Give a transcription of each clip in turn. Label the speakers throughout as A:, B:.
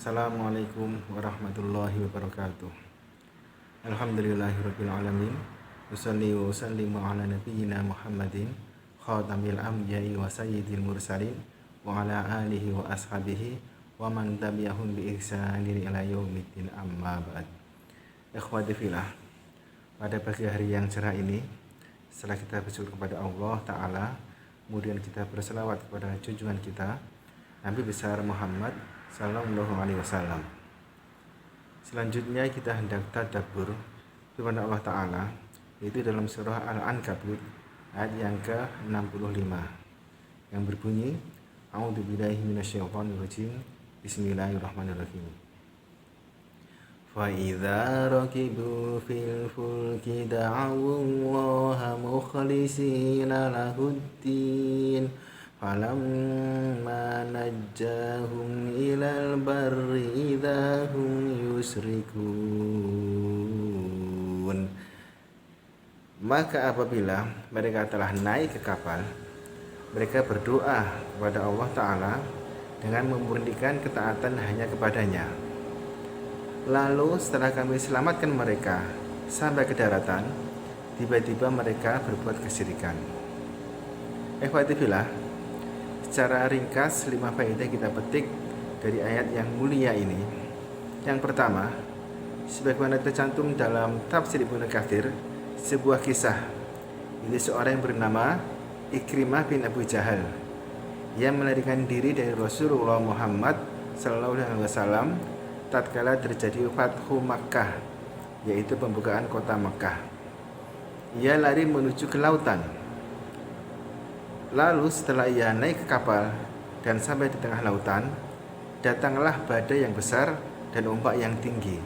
A: Assalamualaikum warahmatullahi wabarakatuh. Alhamdulillahirabbil alamin. Wassalli wa sallimu ala nabiyyina Muhammadin khatamil anbiya'i wa sayyidil mursalin wa ala alihi wa ashabihi wa man tabi'ahum bi ihsanin ila yaumiddin, amma ba'd. Ikhwati fillah, pada pagi hari yang cerah ini, setelah kita bersyukur kepada Allah Ta'ala, kemudian kita berselawat kepada junjungan kita Nabi besar Muhammad Sallallahu Alaihi Wasallam. Selanjutnya kita hendak tadabbur firman Allah Ta'ala, yaitu dalam surah Al-Ankabut ayat yang ke-65 yang berbunyi, A'udzubillahi minasyaitonirrajim, Bismillahirrahmanirrahim. Fa idza rakibu fil fulki da'awullaha mukhlishina lahuddin falamma najjahum ilal barri idza hum yusrikun. Maka apabila mereka telah naik ke kapal, mereka berdoa kepada Allah Ta'ala dengan memurnikan ketaatan hanya kepadanya. Lalu setelah kami selamatkan mereka sampai ke daratan, tiba-tiba mereka berbuat kesyirikan. Ikhwati fillah, secara ringkas 5 faedah kita petik dari ayat yang mulia ini. Yang pertama, sebagaimana tercantum dalam tafsir Ibnu Katsir, sebuah kisah ini seorang yang bernama Ikrimah bin Abu Jahal yang melarikan diri dari Rasulullah Muhammad Sallallahu Alaihi Wasallam tatkala terjadi Fathu Makkah, yaitu pembukaan kota Makkah. Ia lari menuju ke lautan. Lalu setelah ia naik ke kapal dan sampai di tengah lautan, datanglah badai yang besar dan ombak yang tinggi.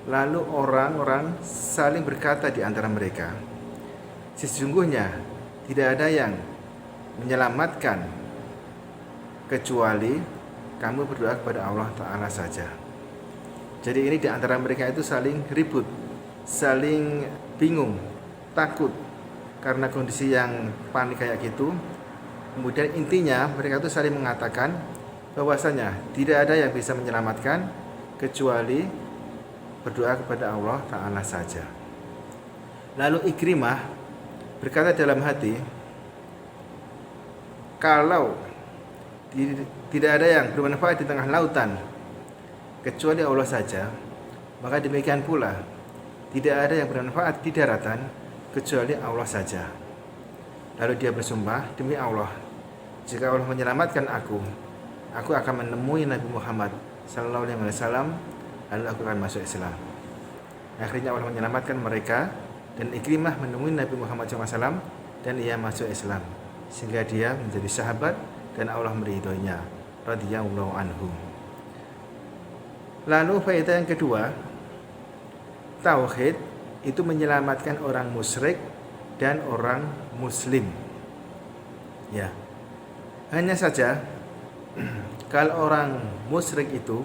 A: Lalu orang-orang saling berkata di antara mereka, sesungguhnya tidak ada yang menyelamatkan kecuali kamu berdoa kepada Allah Ta'ala saja. Jadi ini di antara mereka itu saling ribut, saling bingung, takut karena kondisi yang panik kayak gitu. Kemudian intinya mereka itu saling mengatakan bahwasanya tidak ada yang bisa menyelamatkan kecuali berdoa kepada Allah Ta'ala saja. Lalu Ikrimah berkata dalam hati, kalau tidak ada yang bermanfaat di tengah lautan kecuali Allah saja, maka demikian pula tidak ada yang bermanfaat di daratan kecuali Allah saja. Lalu dia bersumpah, demi Allah, jika Allah menyelamatkan aku akan menemui Nabi Muhammad Sallallahu Alaihi Wasallam, lalu aku akan masuk Islam. Akhirnya Allah menyelamatkan mereka dan Ikrimah menemui Nabi Muhammad SAW dan ia masuk Islam, sehingga dia menjadi sahabat dan Allah meridhoinya radhiyallahu anhu. Lalu faedah yang kedua, tauhid itu menyelamatkan orang musyrik dan orang muslim. Ya. Hanya saja kalau orang musyrik itu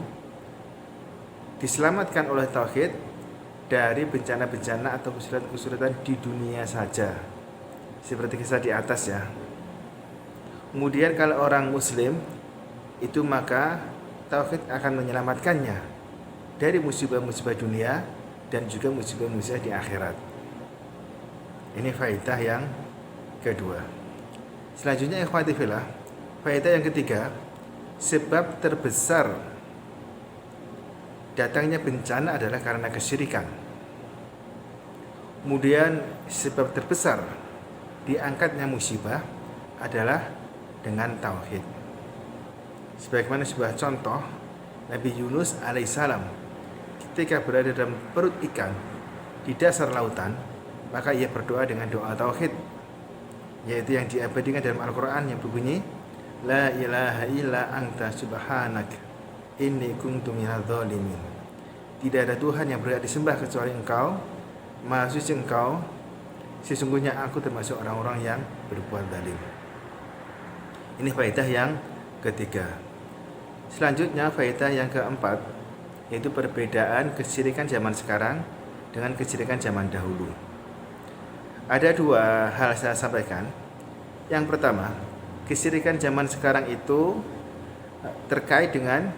A: diselamatkan oleh tauhid dari bencana-bencana atau kesulitan-kesulitan di dunia saja, seperti kisah di atas ya. Kemudian kalau orang muslim itu, maka tauhid akan menyelamatkannya dari musibah-musibah dunia dan juga musibah-musibah di akhirat. Ini faedah yang kedua. Selanjutnya ikhwati fillah, faedah yang ketiga, sebab terbesar datangnya bencana adalah karena kesyirikan. Kemudian sebab terbesar diangkatnya musibah adalah dengan tauhid. Sebagaimana sebuah contoh, Nabi Yunus alaihissalam ketika berada dalam perut ikan di dasar lautan, maka ia berdoa dengan doa tauhid, yaitu yang diabadikan dalam Al-Quran yang berbunyi, La ilaha illa anta subhanak inni kuntu minadz dzalimin. Tidak ada Tuhan yang berhak disembah kecuali Engkau, Maha Suci Engkau, sesungguhnya aku termasuk orang-orang yang berbuat zalim. Ini faedah yang ketiga. Selanjutnya faedah yang keempat, yaitu perbedaan kesyirikan zaman sekarang dengan kesyirikan zaman dahulu. Ada 2 hal saya sampaikan. Yang pertama, kesyirikan zaman sekarang itu terkait dengan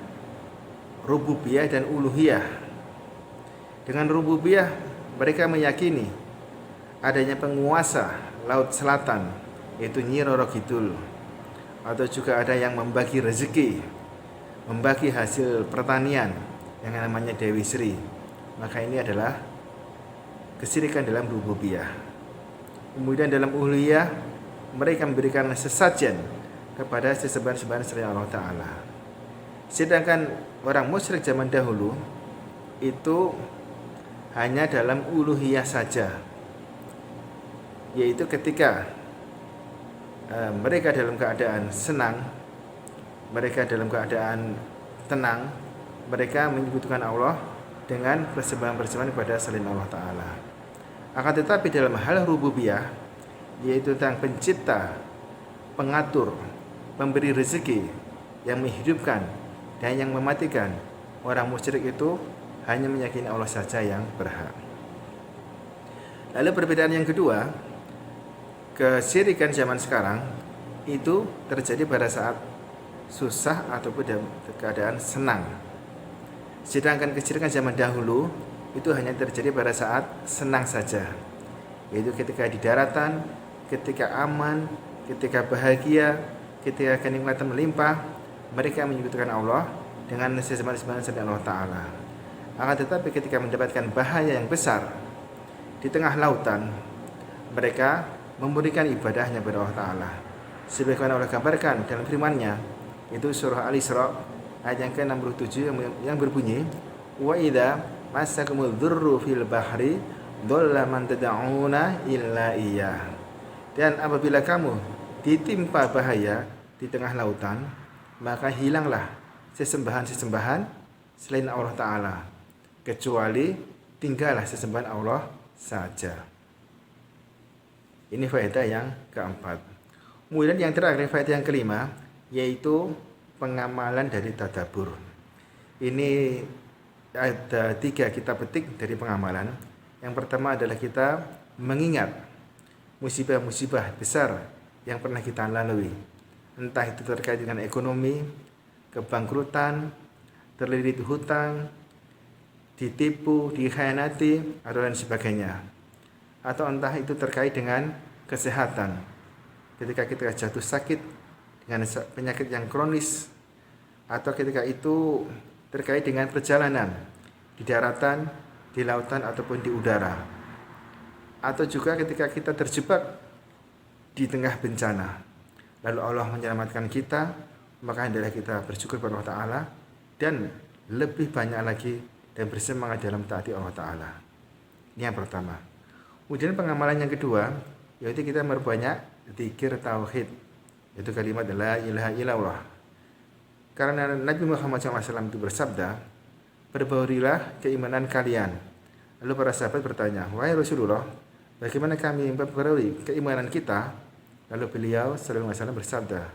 A: rububiyah dan uluhiyah. Dengan rububiyah mereka meyakini adanya penguasa laut selatan, yaitu Nyi Roro Kidul, atau juga ada yang membagi rezeki, membagi hasil pertanian yang namanya Dewi Sri. Maka ini adalah kesyirikan dalam rububiyah. Kemudian dalam uluhiyah mereka memberikan sesajen kepada sesembahan-sembahan selain Allah Ta'ala. Sedangkan orang musyrik zaman dahulu itu hanya dalam uluhiyah saja, yaitu ketika mereka dalam keadaan senang, mereka dalam keadaan tenang, mereka menyebutkan Allah dengan persembahan-persembahan kepada selain Allah Ta'ala. Akan tetapi dalam hal rububiyah, yaitu tentang pencipta, pengatur, pemberi rezeki, yang menghidupkan dan yang mematikan, orang musyrik itu hanya meyakini Allah saja yang berhak. Lalu perbedaan yang kedua, kesyirikan zaman sekarang itu terjadi pada saat susah ataupun dalam keadaan senang. Sedangkan kesyirikan zaman dahulu itu hanya terjadi pada saat senang saja, yaitu ketika di daratan, ketika aman, ketika bahagia, ketika kenikmatan melimpah, mereka menyebutkan Allah dengan sesembahan-sembahan selain Allah Ta'ala. Akan tetapi ketika mendapatkan bahaya yang besar di tengah lautan, mereka memberikan ibadahnya kepada Allah Ta'ala. Sebagaimana Allah gambarkan dalam firman-Nya, itu surah Al-Isra ayat yang ke-67 yang berbunyi, wa idza masakumudz dzurru fil bahri dhalla man tad'una illa iyyah. Dan apabila kamu ditimpa bahaya di tengah lautan, maka hilanglah sesembahan-sesembahan selain Allah Ta'ala, kecuali tinggallah sesembahan Allah saja. Ini faedah yang keempat. Kemudian yang terakhir, faedah yang kelima, yaitu pengamalan dari tadabbur. Ini ada 3 kita petik dari pengamalan. Yang pertama adalah kita mengingat musibah-musibah besar yang pernah kita lalui, entah itu terkait dengan ekonomi, kebangkrutan, terlilit hutang, ditipu, dikhianati, atau lain sebagainya. Atau entah itu terkait dengan kesehatan, ketika kita jatuh sakit dengan penyakit yang kronis, atau ketika itu terkait dengan perjalanan di daratan, di lautan, ataupun di udara, atau juga ketika kita terjebak di tengah bencana, lalu Allah menyelamatkan kita, maka hendaklah kita bersyukur kepada Allah Ta'ala dan lebih banyak lagi dan bersemangat dalam taati Allah Ta'ala. Ini yang pertama. Kemudian pengamalan yang kedua, yaitu kita memperbanyak zikir tauhid, yaitu kalimat la ilaha illallah. Karena Nabi Muhammad SAW itu bersabda, perbaurilah keimanan kalian. Lalu para sahabat bertanya, wahai Rasulullah, bagaimana kami memperbarui keimanan kita? Lalu beliau SAW bersabda,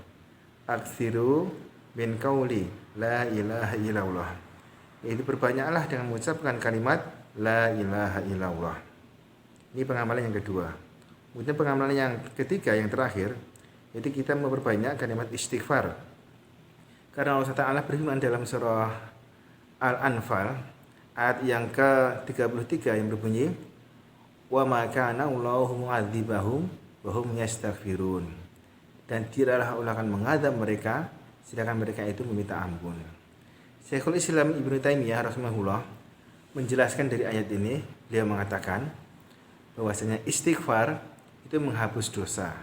A: aksiru min qauli la ilaha illallah. Yaitu berbanyaklah dengan mengucapkan kalimat la ilaha illallah. Ini pengamalan yang kedua. Kemudian pengamalan yang ketiga, yang terakhir, yaitu kita memperbanyak kalimat istighfar. Karena Allah Ta'ala berfirman dalam surah Al-Anfal ayat yang ke-33 yang berbunyi, wa ma kana Allahu mu'adzibahum wa hum yastaghfirun. Dan tidaklah Allah akan mengadab mereka sedangkan mereka itu meminta ampun. Syekhul Islam Ibnu Taimiyah rahimahullah menjelaskan dari ayat ini, beliau mengatakan bahwasanya istighfar itu menghapus dosa,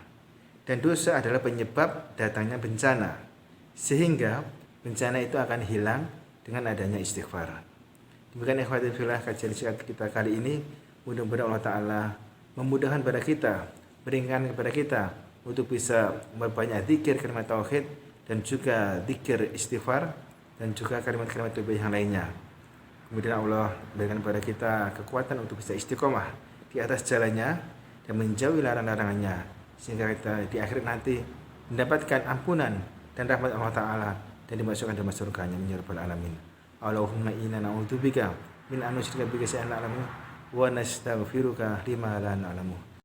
A: dan dosa adalah penyebab datangnya bencana, sehingga bencana itu akan hilang dengan adanya istighfar. Demikian ikhwatul fillah kajian kita kali ini. Mudah-mudahan Allah Ta'ala memudahkan kepada kita, berikan kepada kita untuk bisa memperbanyak zikir kalimat tauhid dan juga zikir istighfar dan juga kalimat-kalimat tauhid yang lainnya. Kemudian Allah berikan kepada kita kekuatan untuk bisa istiqomah di atas jalannya dan menjauhi larangan-larangannya, sehingga kita di akhir nanti mendapatkan ampunan dan rahmat Allah Ta'ala dan dimasukkan dalam surganya. Ya Rabbal Alamin. Allahumma inna na'udzubika min an nusyrika bika syai'an na'lamu wa nastaghfiruka lima la na'lamu.